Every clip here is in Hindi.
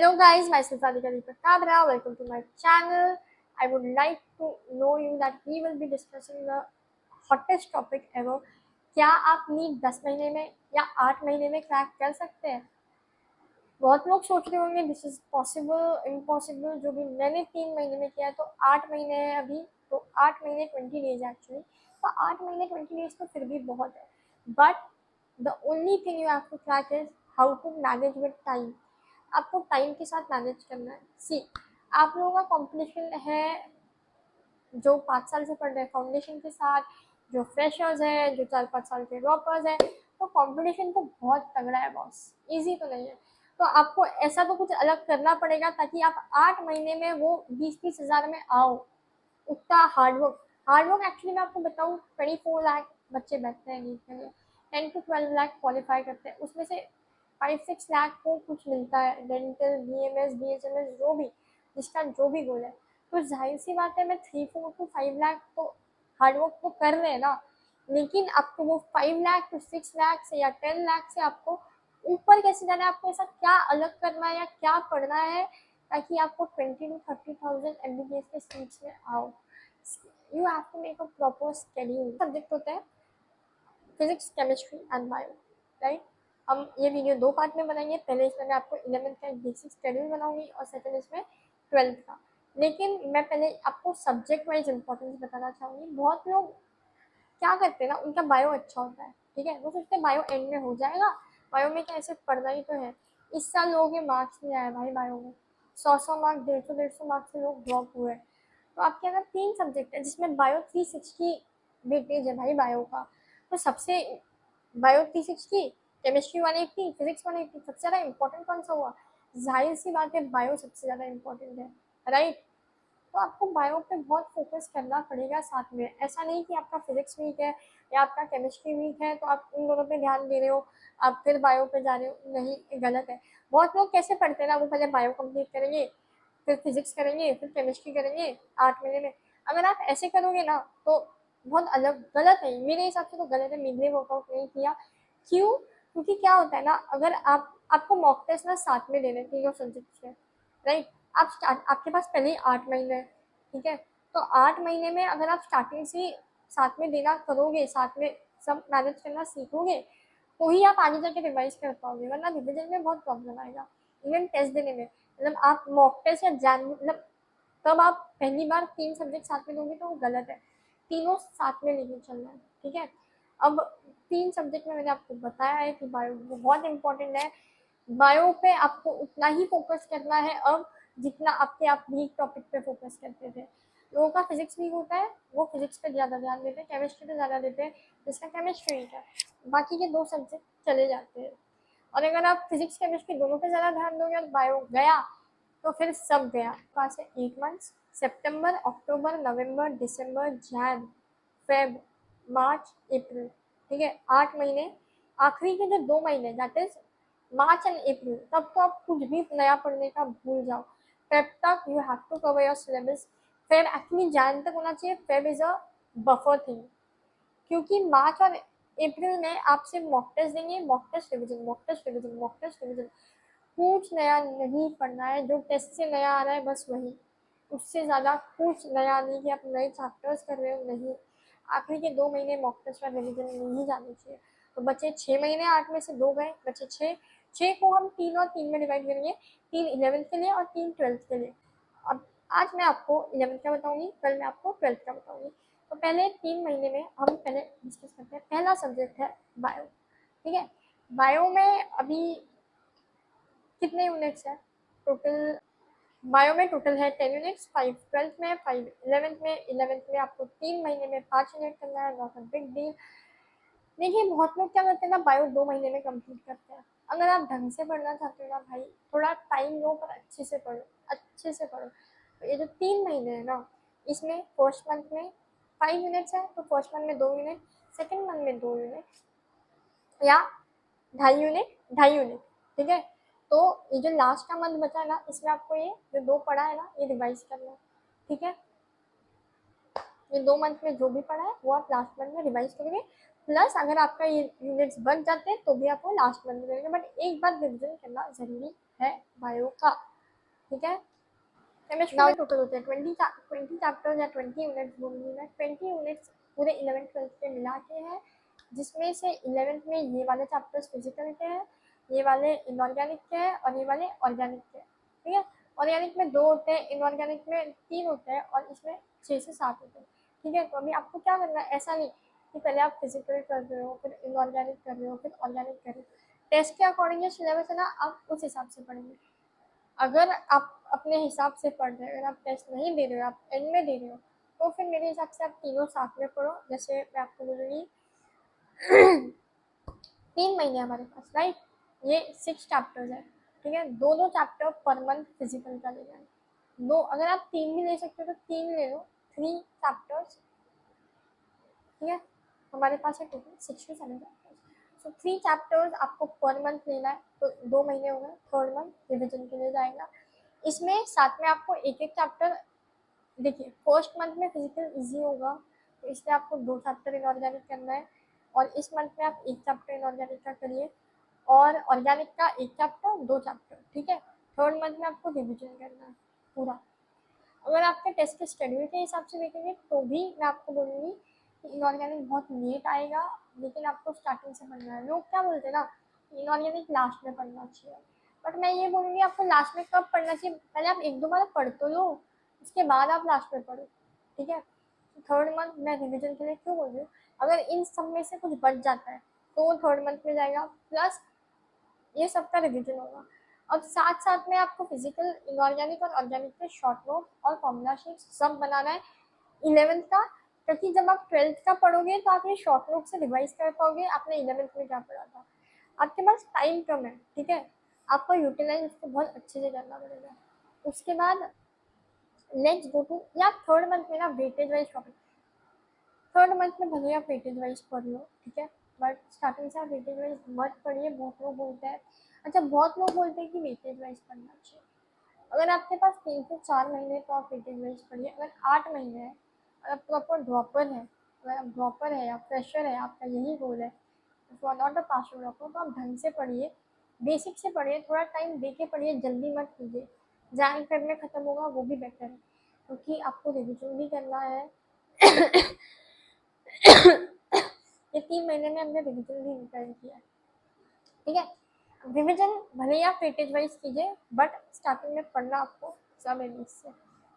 Hello guys, myself Radhika Deepak Kabra. Welcome to my channel. I would like to know you that we will be discussing the hottest topic ever. क्या आप नीट 10 महीने में या 8 महीने में क्रैक कर सकते हैं? बहुत लोग सोच रहे होंगे दिस इज पॉसिबल इम्पॉसिबल। जो भी मैंने 3 महीने में किया तो 8 महीने है अभी, तो 8 महीने 20 डेज एक्चुअली, तो 8 महीने 20 डेज तो फिर भी बहुत है। But the only thing you have to crack is how to manage with time. आपको टाइम के साथ मैनेज करना है। सी, आप लोगों का कॉम्पिटिशन है जो 5 साल से पढ़ रहे हैं फाउंडेशन के साथ, जो फ्रेशर्स है, जो 4-5 साल के ड्रॉपर्स है, तो कंपटीशन तो बहुत तगड़ा है बॉस, इजी तो नहीं है। तो आपको ऐसा तो कुछ अलग करना पड़ेगा ताकि आप 8 महीने में वो 20-30 हज़ार में आओ। उतना हार्डवर्क एक्चुअली मैं आपको बताऊँ, 24 लाख बच्चे बैठते हैं नीट के लिए, 10 to 12 लाख क्वालिफाई करते हैं, उसमें से 5-6 लाख को कुछ मिलता है, डेंटल, BMS, BHMS, जो भी जिसका जो भी गोल है। तो जाहिर सी बात है मैं 3-4 to 5 लाख तो हार्डवर्क तो कर रहे हैं ना, लेकिन आपको वो 5 लाख to 6 लाख से या 10 लाख से आपको ऊपर कैसे जाना है, आपको ऐसा क्या अलग करना है या क्या पढ़ना है ताकि आपको 20 to 30,000 MBBS के सीट्स में आओ। You have to make a proper schedule. Subject होता है physics, chemistry and bio, right. हम ये वीडियो 2 पार्ट में बनाएंगे। पहले इसमें मैं आपको 11th का एक बेसिक शेड्यूल बनाऊंगी और सेकंड इसमें 12th का। लेकिन मैं पहले आपको सब्जेक्ट वाइज इंपॉर्टेंस बताना चाहूँगी। बहुत लोग क्या करते हैं ना, उनका बायो अच्छा होता है, ठीक है, वो सोचते हैं बायो एंड में हो जाएगा, बायो में क्या ऐसे पढ़ना ही तो है। इस साल लोगों के मार्क्स नहीं आए भाई बायो में, 100 मार्क्स, 150 मार्क्स से लोग ड्रॉप हुए। तो आपके अगर 3 सब्जेक्ट है जिसमें बायो 360 वेटेज है भाई बायो का, तो सबसे बायो 360, केमिस्ट्री 180, फिजिक्स 180, सबसे ज़्यादा इंपॉर्टेंट कौन सा हुआ? जाहिर सी बात है बायो सबसे ज़्यादा इंपॉर्टेंट है, राइट। तो आपको बायो पे बहुत फोकस करना पड़ेगा साथ में। ऐसा नहीं कि आपका फिजिक्स वीक है या आपका केमिस्ट्री वीक है तो आप उन दोनों पे ध्यान दे रहे हो, आप फिर बायो पे जा रहे हो, नहीं, ये गलत है। बहुत लोग कैसे पढ़ते हैं ना, वो पहले बायो कंप्लीट करेंगे, फिर फिजिक्स करेंगे, फिर केमिस्ट्री करेंगे 8 महीने में। अगर आप ऐसे करोगे ना तो बहुत अलग गलत है, मेरे हिसाब से तो गलत है। मैंने वर्कआउट नहीं किया, क्यों? क्योंकि क्या होता है ना, अगर आपको मॉक टेस्ट ना साथ में देने तीनों सब्जेक्ट के, राइट। आपके पास पहले ही 8 महीने है, ठीक है, तो 8 महीने में अगर आप स्टार्टिंग से साथ में देना करोगे, साथ में सब मैनेज करना सीखोगे, तो ही आप आगे जाके रिवाइज कर पाओगे, वरना रिविजन में बहुत प्रॉब्लम आएगा। इवन टेस्ट देने में, मतलब आप मॉक टेस्ट या मतलब तब आप पहली बार 3 सब्जेक्ट साथ में दोगे तो वो गलत है, तीनों साथ में लेके चलना है, ठीक है। अब 3 सब्जेक्ट में मैंने आपको बताया है कि बायो बहुत इंपॉर्टेंट है। बायो पे आपको उतना ही फोकस करना है अब जितना आपके आप वीक टॉपिक पे फोकस करते थे। लोगों का फिजिक्स वीक होता है, वो फिजिक्स पे ज़्यादा ध्यान देते हैं, केमिस्ट्री पे ज़्यादा देते हैं, जिसका केमिस्ट्री वीक है, बाकी के 2 सब्जेक्ट चले जाते हैं। और अगर आप फिजिक्स केमिस्ट्री दोनों पे ज़्यादा ध्यान दोगे और बायो गया तो फिर सब गया। पास है 8 मंथ्स, सितंबर, अक्टूबर, नवंबर, दिसंबर, जैन, फेब, मार्च, अप्रैल, ठीक है, 8 महीने। आखिरी के जो 2 महीने that is March and April, तब तो आप कुछ भी नया पढ़ने का भूल जाओ। फेब तक you have to cover your syllabus. Feb actually Jan तक होना चाहिए, Feb is a buffer thing, क्योंकि मार्च और अप्रैल में आपसे मॉक टेस्ट देंगे, mock test revision, mock test revision, mock test revision. कुछ नया नहीं पढ़ना है, जो टेस्ट से नया आ रहा है बस वही, उससे ज़्यादा कुछ नया नहीं कि आप नए चैप्टर्स कर रहे हो, नहीं। आखिरी के 2 महीने मॉक टेस्ट और रिविजन नहीं जाने चाहिए। तो बचे 6 महीने, 8 में से 2 गए, बचे 6 को हम 3 और 3 में डिवाइड करेंगे, 3 11th के लिए और 3 12th के लिए। अब आज मैं आपको 11th का बताऊंगी, कल मैं आपको 12th का बताऊंगी। तो पहले 3 महीने में हम पहले डिस्कस करते हैं। पहला सब्जेक्ट है बायो, ठीक है। बायो में अभी कितने यूनिट्स है टोटल? बायो में टोटल है 10 यूनिट्स, 5 12th में, 5 11th में। 11th में आपको 3 महीने में 5 यूनिट करना है, नॉट अ बिग डील। देखिए बहुत लोग क्या करते हैं ना, बायो 2 महीने में कंप्लीट करते हैं। अगर आप ढंग से पढ़ना चाहते हो ना भाई, थोड़ा टाइम लो पर अच्छे से पढ़ो, अच्छे से पढ़ो। तो ये जो 3 महीने है ना, इसमें फर्स्ट मंथ में 5 यूनिट्स है, तो फर्स्ट मंथ में 2 यूनिट, सेकेंड मंथ में 2 यूनिट या 2.5 यूनिट, ठीक है। तो ये जो लास्ट का मंथ बचा है ना, इसमें आपको ये जो 2 पढ़ा है ना, ये रिवाइज करना है, ठीक है। ये 2 मंथ में जो भी पढ़ा है वो आप लास्ट मंथ में रिवाइज करोगे, प्लस अगर आपका ये यूनिट्स बच जाते हैं तो भी आपको लास्ट मंथ में करेंगे, बट एक बार रिविजन करना जरूरी है बायो का। ठीक है। केमिस्ट्री में टोटल होते हैं 20 चैप्टर्स या 20 यूनिट्स बोलूँगी मैं। 20 यूनिट्स पूरे 11th 12th के मिला के हैं, जिसमें से 11th में ये वाले चैप्टर्स फिजिकल के हैं, ये वाले इनऑर्गेनिक के हैं और ये वाले ऑर्गेनिक के हैं। ठीक है, ऑर्गेनिक में 2 होते हैं, इनऑर्गेनिक में 3 होते हैं और इसमें 6 से 7 होते हैं। ठीक है, तो अभी आपको क्या करना है, ऐसा नहीं कि पहले आप फिजिकल कर रहे हो, फिर इनऑर्गेनिक कर रहे हो, फिर ऑर्गेनिक कर रहे हो। टेस्ट के अकॉर्डिंग जो सिलेबस है ना, आप उस हिसाब से पढ़ेंगे। अगर आप अपने हिसाब से पढ़ रहे हो, अगर आप टेस्ट नहीं दे रहे हो, आप एंड में दे रहे हो, तो फिर मेरे हिसाब से आप तीनों साथ में पढ़ो। जैसे मैं आपको बोलूँगी 3 महीने हमारे पास, राइट, ये 6 चैप्टर्स है। ठीक है, 2 चैप्टर पर मंथ फिजिकल का ले जाए। 2, अगर आप 3 भी ले सकते हो तो 3 ले लो, 3 चैप्टर्स। ठीक है, हमारे पास है total 6 to 7 chapters. So 3 chapters आपको पर मंथ लेना है, तो 2 महीने हो गए, 3rd मंथ रिविजन के लिए जाएगा। इसमें साथ में आपको एक एक चैप्टर, देखिए 1st मंथ में फिजिकल इजी होगा, तो इसलिए आपको 2 चैप्टर इनऑर्गेनिक करना है, और इस मंथ में आप 1 चैप्टर इनऑर्गेनिक का करिए और ऑर्गेनिक का 1 चैप्टर 2 चैप्टर। ठीक है, 3rd मंथ में आपको रिविजन करना है पूरा। अगर आपके टेस्ट के शेड्यूल के हिसाब से देखेंगे तो भी मैं आपको बोलूँगी कि इनऑर्गेनिक बहुत लेट आएगा, लेकिन आपको स्टार्टिंग से पढ़ना है। लोग क्या बोलते हैं ना, इनऑर्गेनिक लास्ट में पढ़ना चाहिए, बट मैं ये बोलूँगी आपको लास्ट में कब पढ़ना चाहिए, पहले आप 1-2 बार पढ़ तो लो, उसके बाद आप लास्ट में पढ़ो। ठीक है, 3rd मंथ मैं रिविजन के लिए क्यों बोल रही हूँ, अगर इन सब में से कुछ बच जाता है तो वो 3rd मंथ में जाएगा, प्लस ये सबका रिविजन होगा। अब साथ साथ में आपको फिजिकल, इनऑर्गेनिक और ऑर्गेनिक के शॉर्ट नोट और फॉर्मूला शीट सब बनाना है 11th का, क्योंकि जब आप 12th का पढ़ोगे तो आप ये शॉर्ट नोट से रिवाइज कर पाओगे आपने 11th में क्या पढ़ा था। आपके पास टाइम कम है, ठीक है, आपको यूटिलाइज उसको बहुत अच्छे से करना पड़ेगा। उसके बाद लेट्स गो टू, या 3rd मंथ में ना weightage wise topic, 3rd month में भले आप वेटेज वाइज पढ़ लो, ठीक है, बट स्टार्टिंग से आप वेटेज वाइज मत पढ़िए। बहुत लोग बोलते हैं, अच्छा बहुत लोग बोलते हैं कि वेटेज वाइज पढ़ना चाहिए। अगर आपके पास 3 से 4 महीने तो आप वेटेज वाइज पढ़िए। अगर 8 महीने है, अगर प्रॉपर ड्रॉपर है, अगर आप ड्रॉपर है या फ्रेशर है, आपका यही गोल है, नॉट अ पास ड्रॉपर, तो आप ढंग से पढ़िए, बेसिक से पढ़िए, थोड़ा टाइम दे के पढ़िए, जल्दी मत कीजिए। जैन कर में ख़त्म होगा वो भी बेटर है, क्योंकि आपको रिविजन भी करना है। ये 3 महीने में हमने रिविजन भी कर किया है। ठीक है, रिविजन भले ही आप वेटेज वाइज कीजिए, बट स्टार्टिंग में पढ़ना आपको सब है इससे।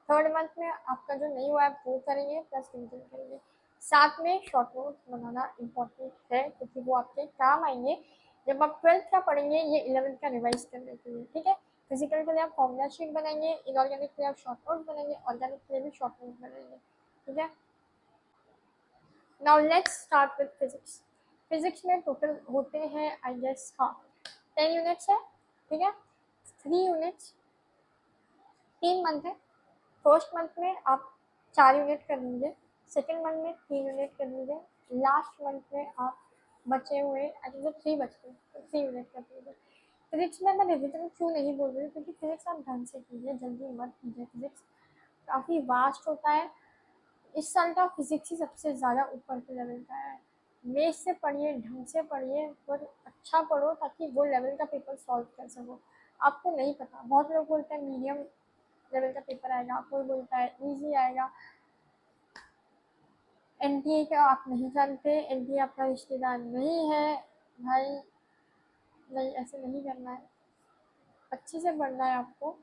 3rd मंथ में आपका जो नहीं हुआ है वो करेंगे, प्लस रिविजन करेंगे। साथ में शॉर्ट नोट्स बनाना इम्पोर्टेंट है, क्योंकि वो आपके काम आएंगे जब आप 12th का पढ़ेंगे, ये 11th का रिवाइज करने के लिए। ठीक है, फिजिकल के लिए आप फॉर्मूला शीट बनाएंगे, इनऑर्गेनिक के लिए आप शॉर्ट नोट्स बनाएंगे, ऑर्गेनिक के लिए भी शॉर्ट नोट्स बनाएंगे। ठीक है, now let's start with physics. Physics में टोटल होते हैं आई गेस, हाँ 10 यूनिट्स है। ठीक है, 3 यूनिट्स 3 मंथ है। 1st मंथ में आप 4 यूनिट कर लीजिए, 2nd मंथ में 3 यूनिट कर लीजिए, लास्ट मंथ में आप बचे हुए आई थिंक 3 बचते हैं तो 3 यूनिट कर लीजिए। फिजिक्स में मैं रिविजन क्यों नहीं बोल रही हूँ, क्योंकि फिजिक्स आप ढंग से कीजिए, जल्दी मत कीजिए। फिजिक्स काफ़ी वास्ट होता है। इस साल का फिजिक्स ही सबसे ज़्यादा ऊपर के लेवल का है। मेज से पढ़िए, ढंग से पढ़िए, पर अच्छा पढ़ो ताकि वो लेवल का पेपर सॉल्व कर सको। आपको नहीं पता, बहुत लोग बोलते हैं मीडियम लेवल का पेपर आएगा, कोई बोलता है इजी आएगा। एनटीए का आप नहीं जानते, एनटीए आपका रिश्तेदार नहीं है भाई, नहीं ऐसे नहीं करना है, अच्छे से पढ़ना है आपको।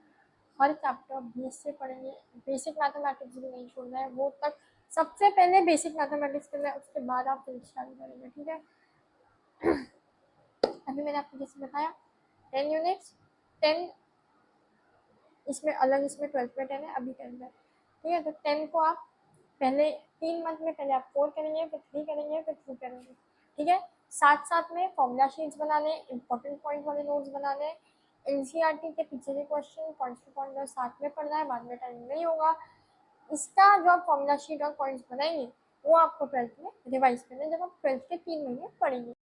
हर चैप्टर बेस से पढ़ेंगे, बेसिक मैथमेटिक्स भी नहीं छोड़ना है, वो तक सबसे पहले बेसिक मैथमेटिक्स करना है, उसके बाद आप फिजिक्स चालू करेंगे। ठीक है, अभी मैंने आपको जैसे बताया 10 यूनिट्स, 10 इसमें अलग, इसमें 12th में 10 है, अभी 10 है। ठीक है, तो 10 को आप पहले 3 मंथ में पहले आप 4 करेंगे, फिर 3 करेंगे, फिर 2 करेंगे। ठीक है, साथ साथ में फॉर्मूला शीट्स बनाने, इंपॉर्टेंट पॉइंट वाले नोट्स बनाने, एनसीईआरटी के पीछे के क्वेश्चन पॉइंट टू पॉइंट साथ में पढ़ना है, बाद में टाइम नहीं होगा। इसका जो आप फॉर्मूला शीट और पॉइंट्स बनाएंगे वो आपको 12th में रिवाइज करना है, जब आप 12th के 3 महीने पढ़ेंगे।